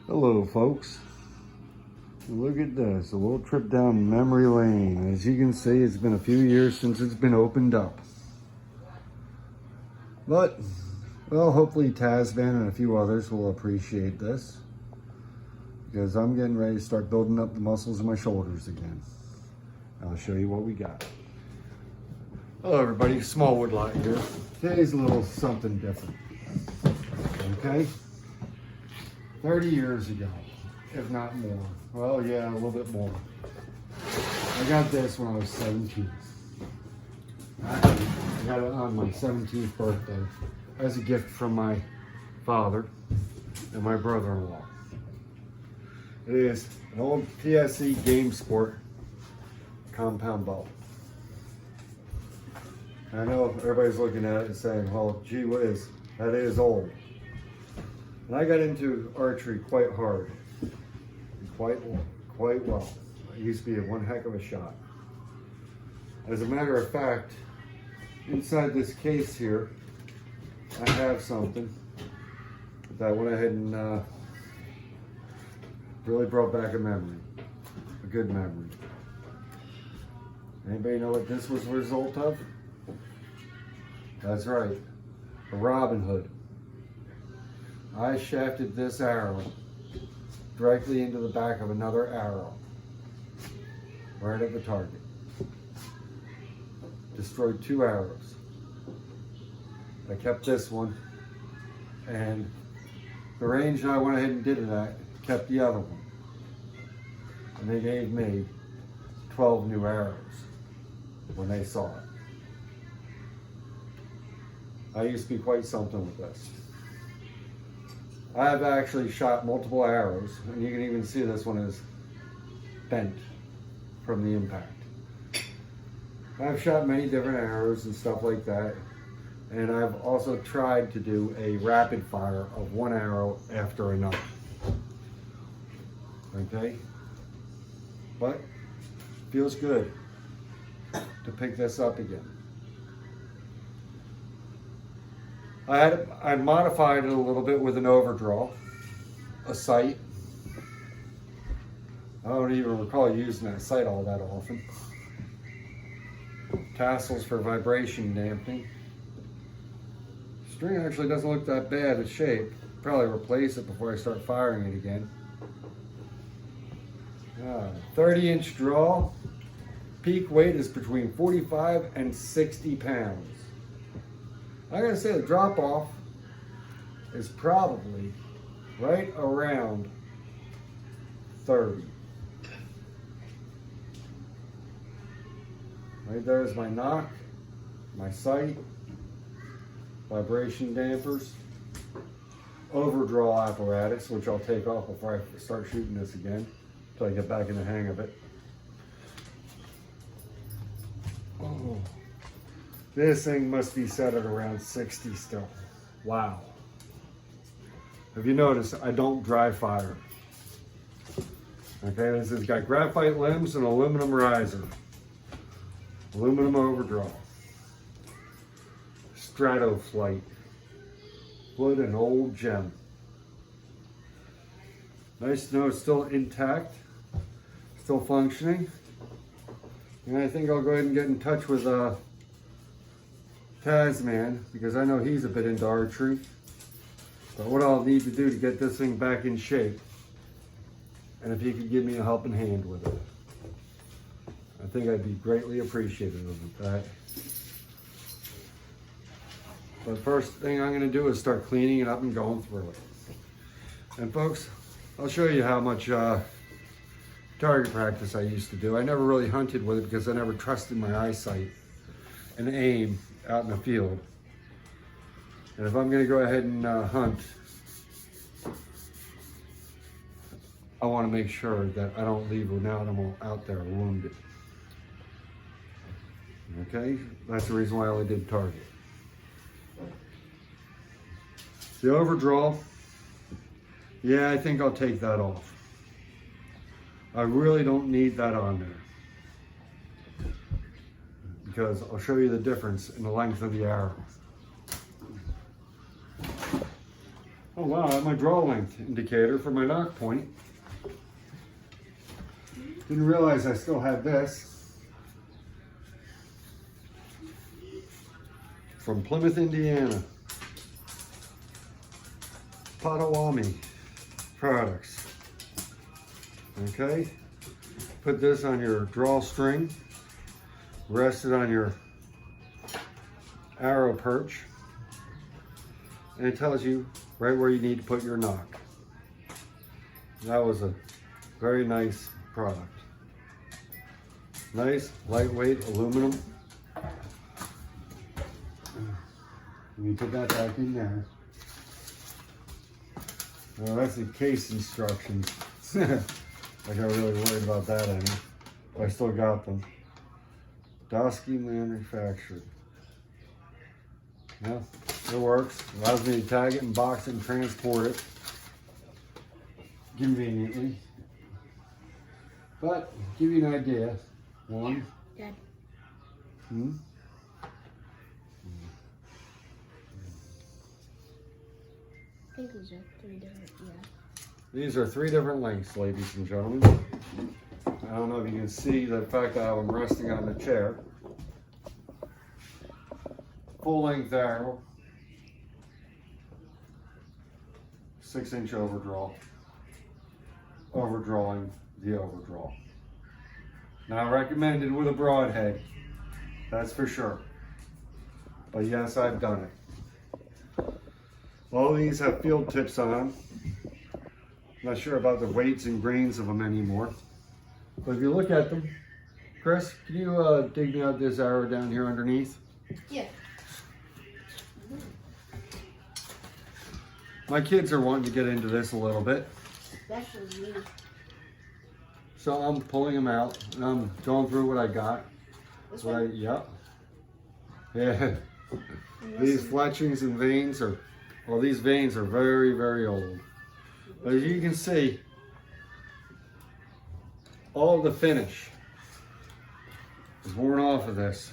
Hello folks, look at this, a little trip down memory lane. As you can see, it's been a few years since it's been opened up. But, well, hopefully Tasman and a few others will appreciate this, because I'm getting ready to start building up the muscles in my shoulders again. I'll show you what we got. Hello everybody, Smallwood Lot here. Today's a little something different, okay? 30 years ago, if not more. Well, yeah, a little bit more. I got this when I was 17. I got it on my 17th birthday as a gift from my father and my brother-in-law. It is an old PSE Game Sport compound ball. I know everybody's looking at it and saying, well, gee whiz, that is old. And I got into archery quite hard, quite well. I used to be one heck of a shot. As a matter of fact, inside this case here, I have something that I went ahead and really brought back a memory, a good memory. Anybody know what this was a result of? That's right, a Robin Hood. I shafted this arrow directly into the back of another arrow, right at the target. Destroyed 2 arrows. I kept this one, and the range I went ahead and did it at kept the other one. And they gave me 12 new arrows when they saw it. I used to be quite something with this. I've actually shot multiple arrows, and you can even see this one is bent from the impact. I've shot many different arrows and stuff like that, and I've also tried to do a rapid fire of one arrow after another. Okay? But feels good to pick this up again. I modified it a little bit with an overdraw, a sight. I don't even recall using that sight all that often. Tassels for vibration damping. String actually doesn't look that bad in shape. Probably replace it before I start firing it again. 30-inch draw. Peak weight is between 45 and 60 pounds. I gotta say the drop off is probably right around 30. Right there's my knock, my sight, vibration dampers, overdraw apparatus, which I'll take off before I start shooting this again, until I get back in the hang of it. Oh. This thing must be set at around 60 still. Wow. Have you noticed I don't dry fire? Okay, this has got graphite limbs and aluminum riser. Aluminum overdraw. Strato flight. What an old gem. Nice to know it's still intact, still functioning. And I think I'll go ahead and get in touch with Tasman, because I know he's a bit into archery. But what I'll need to do to get this thing back in shape, and if he could give me a helping hand with it, I think I'd be greatly appreciative of that. But first thing I'm going to do is start cleaning it up and going through it. And folks, I'll show you how much target practice I used to do. I never really hunted with it because I never trusted my eyesight and aim out in the field. And if I'm going to go ahead and hunt, I want to make sure that I don't leave an animal out there wounded. Okay, that's the reason why I only did target. The overdraw, yeah, I think I'll take that off. I really don't need that on there, because I'll show you the difference in the length of the arrow. Oh wow, I have my draw length indicator for my knock point. Didn't realize I still had this. From Plymouth, Indiana. Potawatomi products. Okay, put this on your drawstring, rest it on your arrow perch, and it tells you right where you need to put your knock. That was a very nice product. Nice, lightweight aluminum. Let me put that back in there. Well, that's the case instructions. I got really worried about that any. But I still got them. Dosky manufactured. Yeah, it works. Allows me to tag it and box it and transport it conveniently. But give you an idea. One. Dad. Hmm? I think those are 3 different, yeah. These are 3 different lengths, ladies and gentlemen. I don't know if you can see the fact that I'm resting on the chair. Full length arrow. 6-inch overdraw. Overdrawing the overdraw. Not recommended with a broadhead. That's for sure. But yes, I've done it. All these have field tips on them. Not sure about the weights and grains of them anymore. But if you look at them, Chris, can you dig me out this arrow down here underneath? Yeah. My kids are wanting to get into this a little bit. Especially me. So I'm pulling them out and I'm going through what I got. This What one? yep. Yeah. These fletchings and veins are, well, these veins are very, very old. But as you can see, all the finish is worn off of this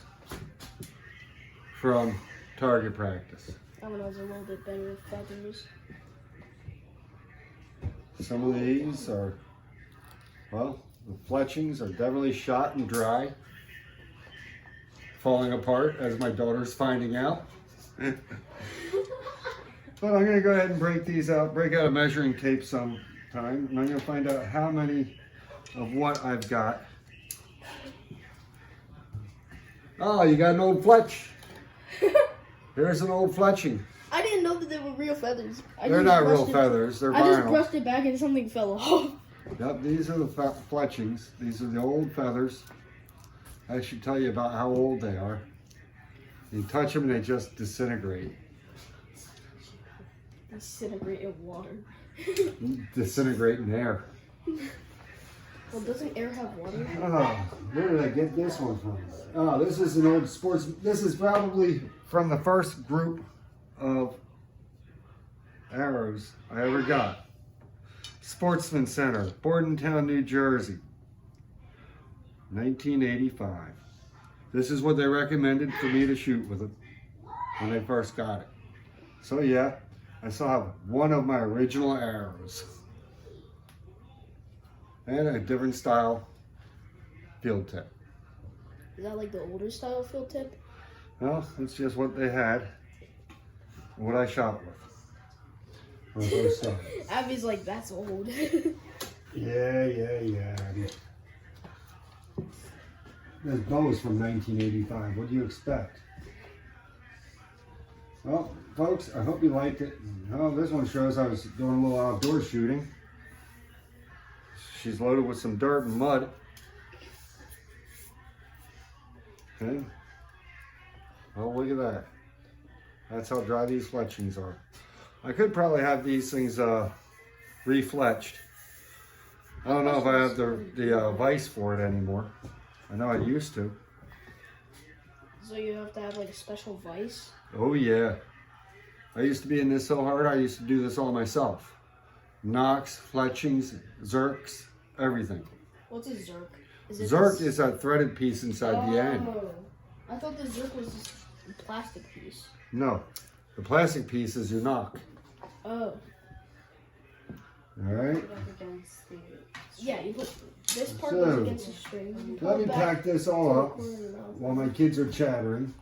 from target practice. That one was a little bit better with feathers. Some of these are, well, the fletchings are definitely shot and dry, falling apart as my daughter's finding out. But I'm gonna go ahead and break these out, break out a measuring tape sometime, and I'm gonna find out how many of what I've got. Oh, you got an old fletch. Here's an old fletching. I didn't know that they were real feathers. They're not real feathers, they're I just vinyl. brushed it back and something fell off. Yep, these are the fletchings. These are the old feathers. I should tell you about how old they are. You touch them and they just disintegrate. Disintegrate in water. Disintegrate in air. Well, doesn't air have water? Oh, where did I get this one from? Oh, this is an old sports. This is probably from the first group of arrows I ever got. Sportsman Center, Bordentown, New Jersey, 1985. This is what they recommended for me to shoot with it when they first got it. So yeah, I still have one of my original arrows. And a different style field tip. Is that like the older style field tip? Well, it's just what they had, what I shot with. When I first started. Abby's like, that's old. Yeah. This bow's from 1985. What do you expect? Well, folks, I hope you liked it. Oh, this one shows I was doing a little outdoor shooting. She's loaded with some dirt and mud. Okay. Oh, look at that. That's how dry these fletchings are. I could probably have these things refletched. I don't know if I have the vise for it anymore. I know I used to. So you have to have like a special vise? Oh yeah. I used to be in this so hard, I used to do this all myself. Knocks, fletchings, zerks, everything. What's a zerk? Zerk is a threaded piece inside the end. I thought the zerk was just a plastic piece. No, the plastic piece is your knock. Oh. All right. Put up against the Yeah, you put this part So, goes against the string. Let me pack this all up while my kids are chattering.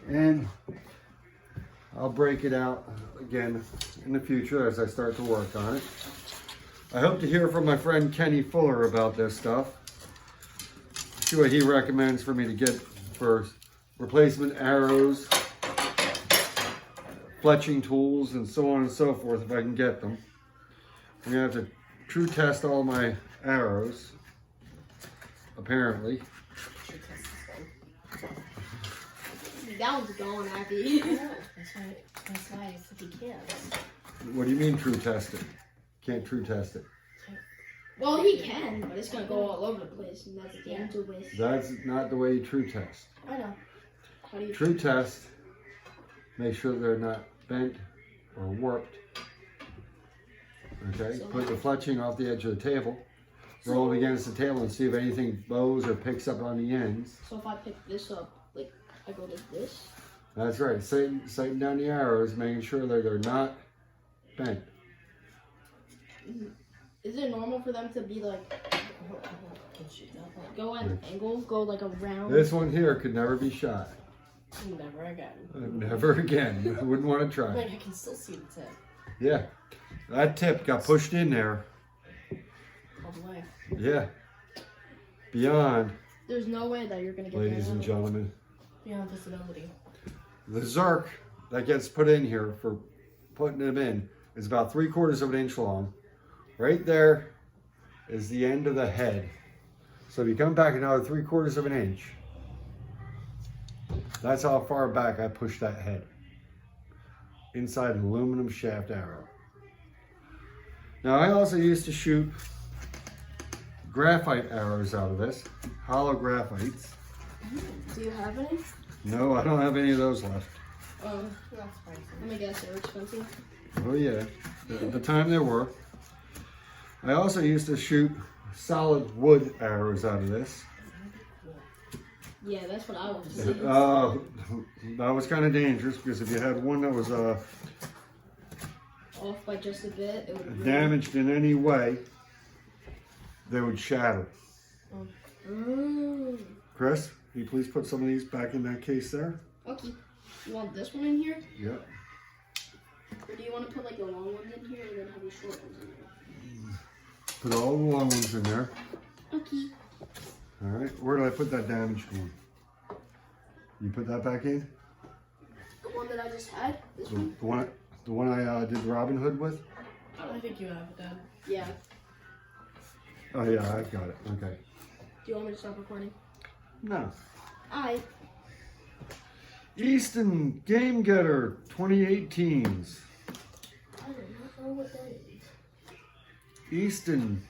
And I'll break it out again in the future as I start to work on it. I hope to hear from my friend Kenny Fuller about this stuff. See what he recommends for me to get for replacement arrows, fletching tools, and so on and so forth if I can get them. I'm gonna have to true test all my arrows, apparently. That one's gone, Abby. Yeah, that's why I said he can't. What do you mean true test it? Can't true test it. Well, he can, but it's gonna go all over the place, and that's a danger with. That's not the way you true test. I know. How do you? True test, make sure they're not bent or warped. Okay, put the fletching off the edge of the table, roll it against the table and see if anything bows or picks up on the ends. So if I pick this up, like I go like this. That's right, sighting down the arrows, making sure that they're not bent. Is it normal for them to be like go at an angle, go like around? This one here could never be shot. Never again. Never again. I wouldn't want to try. Like I can still see the tip Yeah, that tip got pushed in there. all the way. Yeah, beyond, There's no way that you're gonna get ladies that and out. gentlemen. Beyond visibility. The Zerk that gets put in here for putting them in is about 3/4 of an inch long. Right there is the end of the head. So if you come back another 3/4 of an inch, that's how far back I push that head. Inside an aluminum shaft arrow. Now I also used to shoot graphite arrows out of this, hollow graphites. Do you have any? No, I don't have any of those left. That's surprising. Let me guess, they're expensive. Oh yeah, at the time there were. I also used to shoot solid wood arrows out of this. Yeah, that's what I want to see. That was kind of dangerous because if you had one that was Off by just a bit, it would damaged in any way, they would shatter. Mm. Chris, can you please put some of these back in that case there? Okay. You want this one in here? Yep. Or do you want to put like the long ones in here and then have the short ones in there? Put all the long ones in there. Okay. All right. Where did I put that damaged one? You put that back in? The one that I just had? This The, one? the one I did Robin Hood with? I think you have it done. Yeah. Oh yeah, I got it. Okay. Do you want me to stop recording? No. I. Easton Game Getter 2018s. I do not know what that is. Easton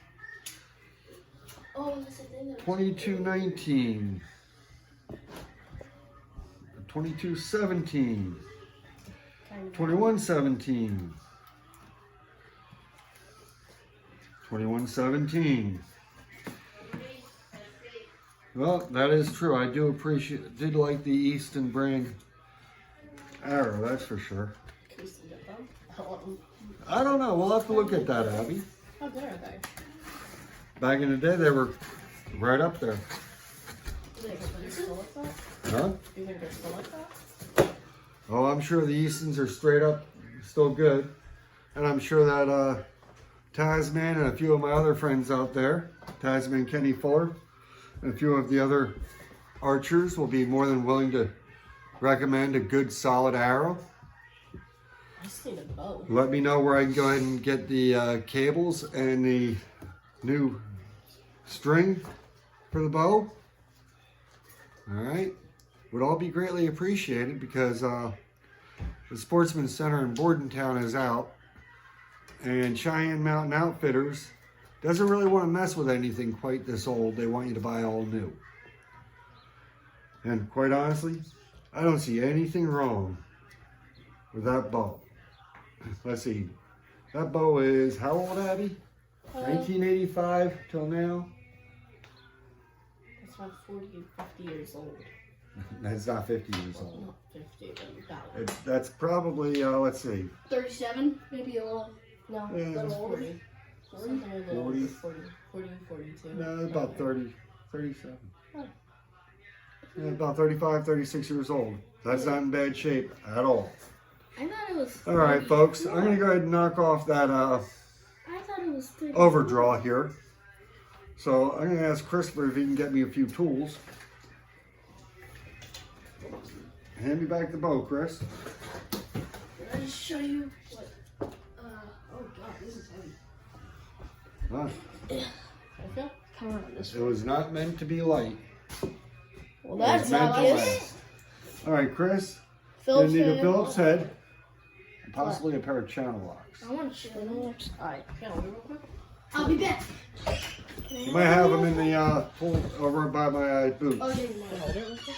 Oh, that's the thing that 2219. 2217. 2117. 2117. Well, that is true. I did like the Easton brand arrow, that's for sure. Can you still get them? I want them. I don't know. We'll have to look at that, Abby. How good are they? Back in the day, they were right up there. Do you think they're still like that? Huh? Do you think they're still like that? Oh, I'm sure the Eastons are straight up still good. And I'm sure that Tasman and a few of my other friends out there, Tasman Kenny Fuller, and a few of the other archers will be more than willing to recommend a good solid arrow. I just need a bow. Let me know where I can go ahead and get the cables and the new string for the bow. All right. Would all be greatly appreciated because the Sportsman Center in Bordentown is out, and Cheyenne Mountain Outfitters doesn't really want to mess with anything quite this old. They want you to buy all new. And quite honestly, I don't see anything wrong with that bow. Let's see. That bow is how old, Abby? 1985 till now. It's about 40 and 50 years old. That's not 50 years Well, old. not 50, but that one. That's probably, let's see. 37, maybe a little. No, Yeah, a little older. 40. Something a little 40. 40, 42. No, about 30, 37. Oh. Yeah, about 35, 36 years old. That's not in bad shape at all. I thought it was. All right, folks. I'm going to go ahead and knock off that I thought it was 30. overdraw here. So I'm going to ask Christopher if he can get me a few tools. Hand me back the bow, Chris. Can I just show you what? Oh god, this is heavy. Huh. Okay. Come on, this It was not meant to be light. Well, It that's was meant to obvious. last. All right, Chris. Phillips You need a head. Phillips head. And possibly a pair of channel locks. I want to show you. Alright, Yeah, real quick. I'll be back. You might have them in the pool over by my boots. Oh, never mind. Hold it real quick.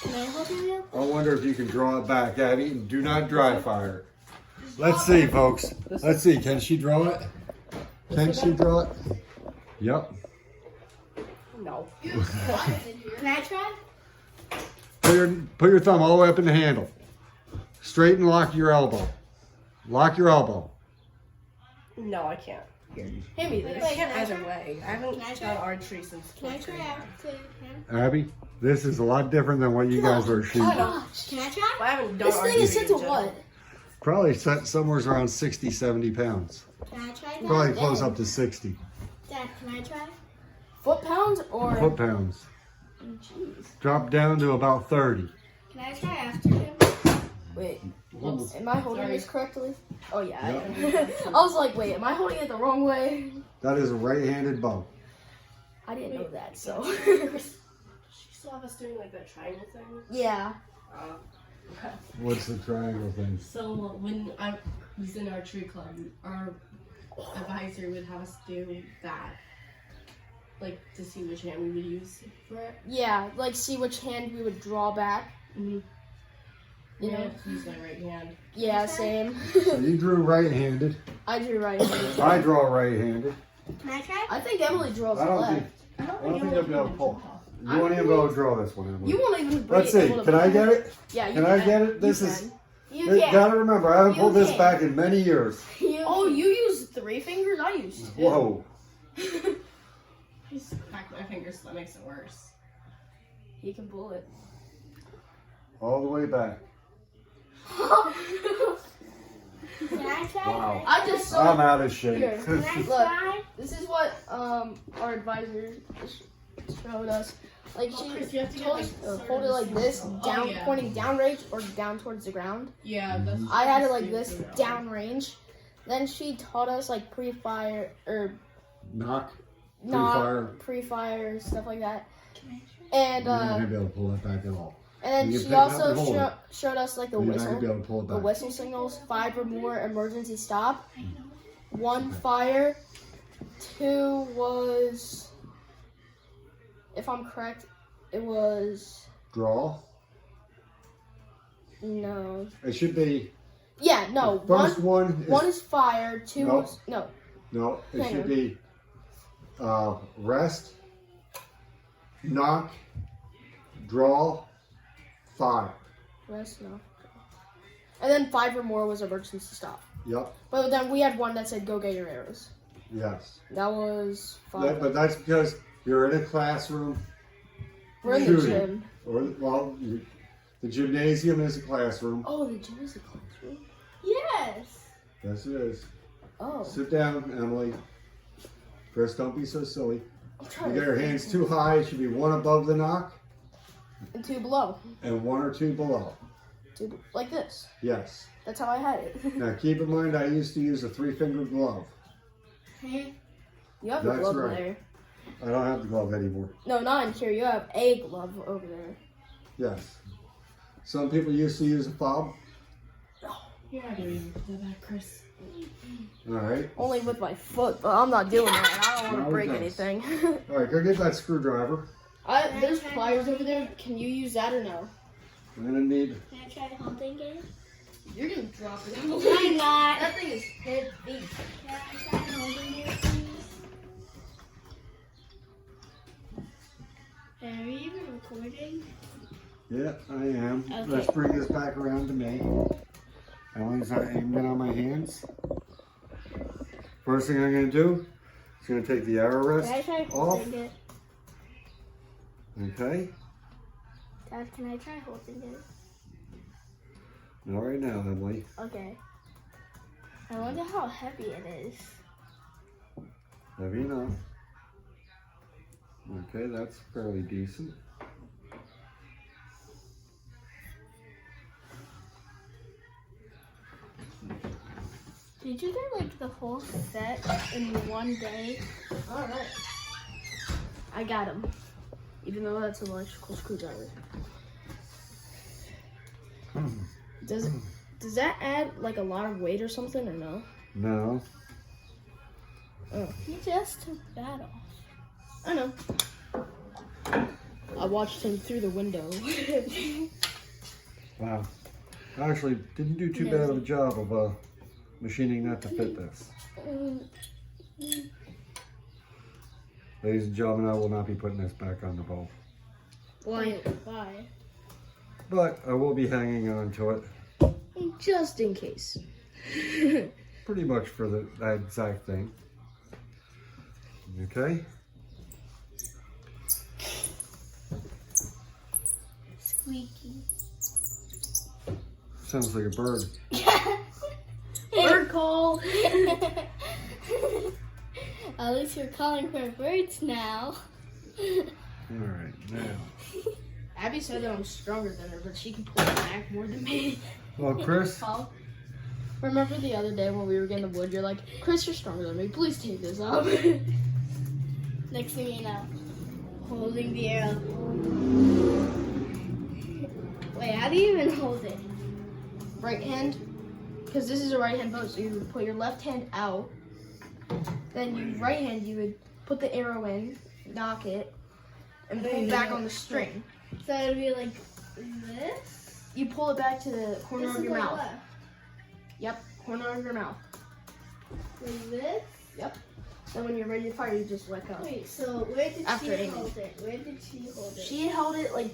Can I help you? I wonder if you can draw it back, Abby, and do not dry fire. Let's see, folks. Let's see. Can she draw it? Can she draw it? Yep. No. Can I try? Put your thumb all the way up in the handle. Straighten, lock your elbow. Lock your elbow. No, I can't. Hand me this. I can't either way. I haven't Can I try? done archery since Can I 12th try grade. after him? Abby, this is a lot different than what you guys were shooting. Gosh, can I try? But I haven't done This archery thing is set to in general. what? Probably set somewhere around 60, 70 pounds. Can I try that? Probably close up to 60 Dad, can I try? Foot pounds or? foot pounds. Jeez. Drop down to about 30. Can I try after him? Wait. Whoops. Am I holding Sorry. this correctly? Oh yeah. Yep. I am. I was like, wait, am I holding it the wrong way? That is a right-handed bow. I didn't know that, so. She still have us doing like that triangle thing? Yeah. What's the triangle thing? So when I was in archery club, our advisor would have us do that. Like to see which hand we would use for it. Yeah, like see which hand we would draw back. Mm-hmm. You know? Use my right hand. Yeah, same. So you drew right-handed. I drew right. I draw right-handed. Can I try? I think Emily draws I don't left. think I don't think I'll be able to pull. You won't even be able to draw this one, Emily. You won't even. Let's see. Can I get it? Yeah, you Can I get it? This is. You You can. gotta remember, I haven't You pulled this can. back in many years. Oh, you use 3 fingers? I use 2. Whoa. Just crack my fingers so that makes it worse. You can pull it. All the way back. Can I try? Wow. I just saw. I'm out of shape. Here, look, this is what our advisor showed us. Like Oh, she Chris, you have to get, told like, us to certain hold it like this, symbols. down, Oh, yeah. pointing downrange or down towards the ground. Yeah, that's. I had it like stupid, this, though. downrange. Then she taught us like pre-fire or Knock. not Pre-fire. pre-fire stuff like that. And You're not gonna be able to pull that back at all. and then You she pick it up and also hold it. showed us like the You're not gonna be whistle. able to pull it The back. whistle signals, 5 or more emergency stop. 1 fire. 2 was, if I'm correct, it was, Draw. no. It should be. Yeah, no. The first one is. 1 is fire. 2 No. was, no. No, it Hang should on. be rest, knock, draw, fire. Rest, no. And then 5 or more was emergency stop. Yep. But then we had one that said go get your arrows. Yes. That was 5. But that's because you're in a classroom. We're in the shooting. gym. Or the gymnasium is a classroom. Oh, the gym is a classroom? Yes. Yes, it is. Oh. Sit down, Emily. Chris, don't be so silly. I'm trying You got your to hands too high. It should be 1 above the knock and 2 below. and 1 or 2 below. 2, like this. Yes. That's how I had it. Now keep in mind, I used to use a 3-finger glove. You have a That's glove right. there. I don't have the glove anymore. No, not in here. You have a glove over there. Yes. Some people used to use a fob. You're not doing that, Chris. All right. Only with my foot, but I'm not doing that. I don't want No, to break it does. anything. All right, go get that screwdriver. There's pliers over there. Can you use that or no? I'm gonna need. Can I try the hunting game? You're gonna drop it. I'm not. That thing is heavy. Can I try holding it, please? Are we even recording? Yeah, I am. Okay. Let's bring this back around to me. As long as I aim it on my hands. First thing I'm going to do is going to take the arrow rest Can I try off. holding it? Okay. Dad, can I try holding it? Not right now, Emily. Okay. I wonder how heavy it is. Heavy enough. Okay, that's fairly decent. Did you get like the whole set in one day? Alright. I got him. Even though that's an electrical screwdriver. Does that add like a lot of weight or something or no? No. You just took that off. I know. I watched him through the window. Wow. Actually, didn't do too bad of a job of machining that to fit this. Ladies and gentlemen, I will not be putting this back on the bowl. Why? Why? But I will be hanging on to it Just in case. pretty much for that exact thing. Okay? Squeaky. Sounds like a bird. Bird call. At least you're calling for birds now. Alright, now. Abby said that I'm stronger than her, but she can pull it back more than me. Well, Chris, Remember the other day when we were getting the wood, you're like, Chris, you're stronger than me. Please take this up. Next thing you know, holding the arrow. Wait, how do you even hold it? Right hand, because this is a right hand bow, so you would put your left hand out. Then you right hand, you would put the arrow in, knock it, and pull back on the string. So it'd be like this? You pull it back to the corner This of is your like mouth. what? Yep, corner of your mouth. Like this? Then when you're ready to fire, you just let go. Wait, so where did After she aiming. hold it? Where did she hold it? She held it like,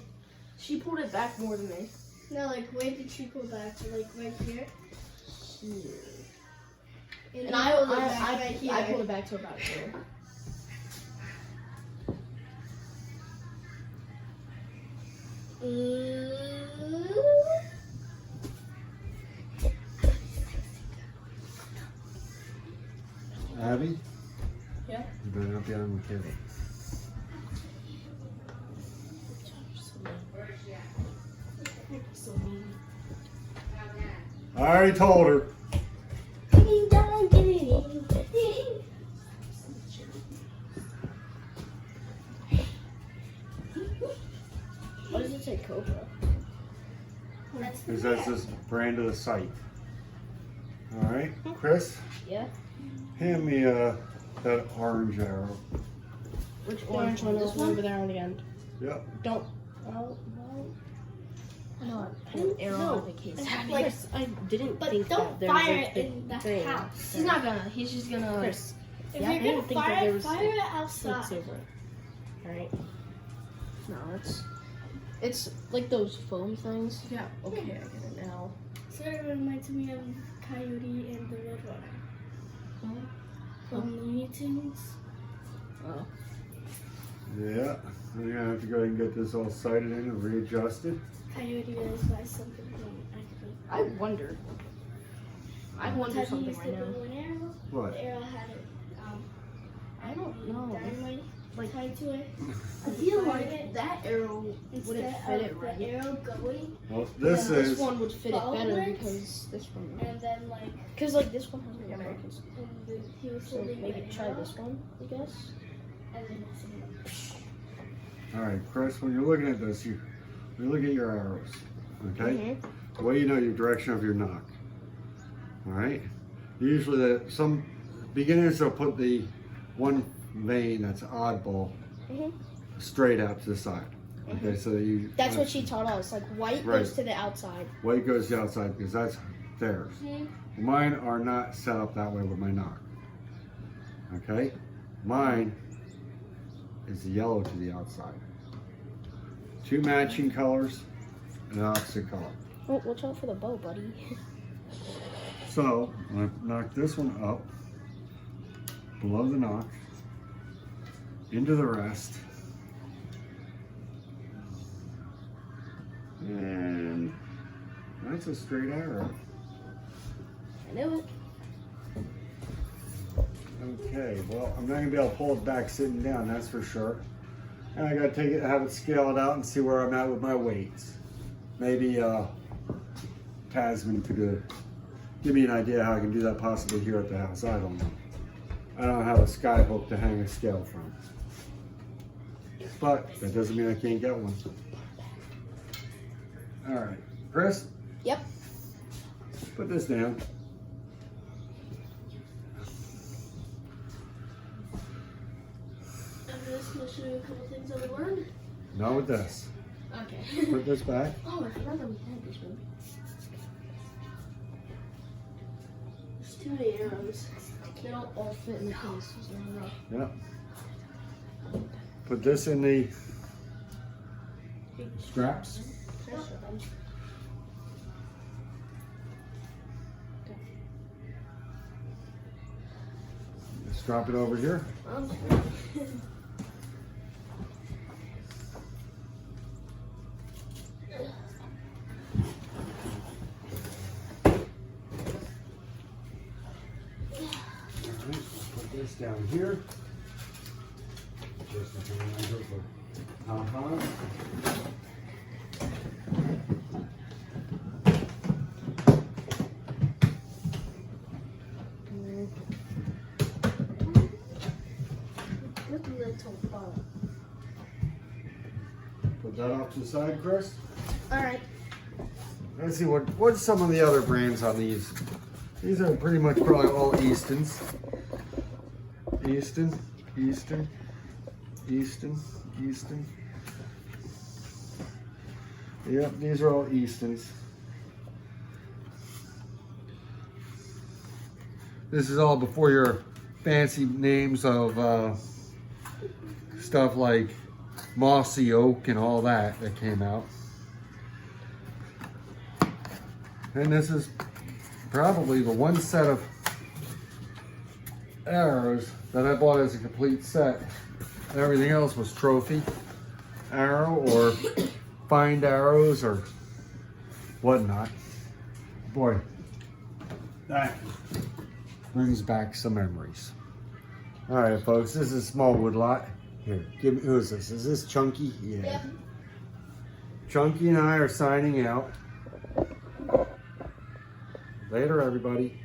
she pulled it back more than me. No, like where did she pull back? Like right here? And then I pulled it back right here. I pulled it back to about here. Abby? Yeah? You better not be on the table. I already told her. What does it say, Cobra? Because that's this brand of the site. Alright, Chris, Yeah? hand me that orange arrow. Which orange one? This one over there on the end. Yep. Don't. Oh, no. No, I put an arrow on the case. Like, I didn't but think don't that there was fire a it big in the thing. house. He's not gonna. He's just gonna. Chris, If Yeah, I you're didn't gonna think that fire there it, was fire it snakes outside. over it. Alright. No, it's like those foam things. Yeah, okay, I get it now. Sort of reminds me of Coyote and the Roadrunner from Looney Tunes. Oh. Yeah. I'm gonna have to go ahead and get this all sighted in and readjusted. Coyote is by something actually. I wonder Have you something used right the now. bow and arrow? What? The arrow had it, I don't know. dynamite tied to it. I feel Fire like it that arrow instead wouldn't of fit it right. the arrow going, Well, this This is. one would fit it better Ballwards? because this one. and then like, Because like this one has the Americans. and then he was So holding maybe the try arrow, this one, I guess. and then it's Alright, Chris, when you're looking at this, you look at your arrows. Okay? The way you know your direction of your knock. Alright? Usually some beginners will put the one vein that's oddball straight out to the side. Okay, so that you That's what she taught us. Like white Right. goes to the outside. white goes to the outside because that's theirs. Mine are not set up that way with my knock. Okay? Mine is yellow to the outside. Two matching colors an opposite color. Oh, watch out for the bow, buddy. So I'm going to knock this one up below the knock into the rest, and that's a straight arrow. I knew it. Okay, well, I'm not gonna be able to pull it back sitting down, that's for sure. And I gotta take it, have it scaled out and see where I'm at with my weights. Maybe Tasman could give me an idea how I can do that possibly here at the house. I don't know. I don't have a sky hook to hang a scale from. But that doesn't mean I can't get one. All right, Chris? Yep. Put this down. I'm just gonna show you a couple things I learned. Not with this. Okay. Put this back. Oh, I forgot that we had this one. There's too many arrows. They don't all fit in the case. Yep. Put this in the straps. Let's drop it over here. Put this down here. Just a reminder for pom-poms. Put that off to the side, Chris. All right. Let's see what's some of the other brands on these. These are pretty much probably all Eastons. Easton. Yep, these are all Eastons. This is all before your fancy names of stuff like Mossy Oak and all that came out. And this is probably the one set of arrows that I bought as a complete set. Everything else was trophy arrow or find arrows or whatnot. Boy, that brings back some memories. All right, folks, this is a small wood lot. Here, give me, who is this? Is this Chunky? Yeah. Yep. Chunky and I are signing out. Later, everybody.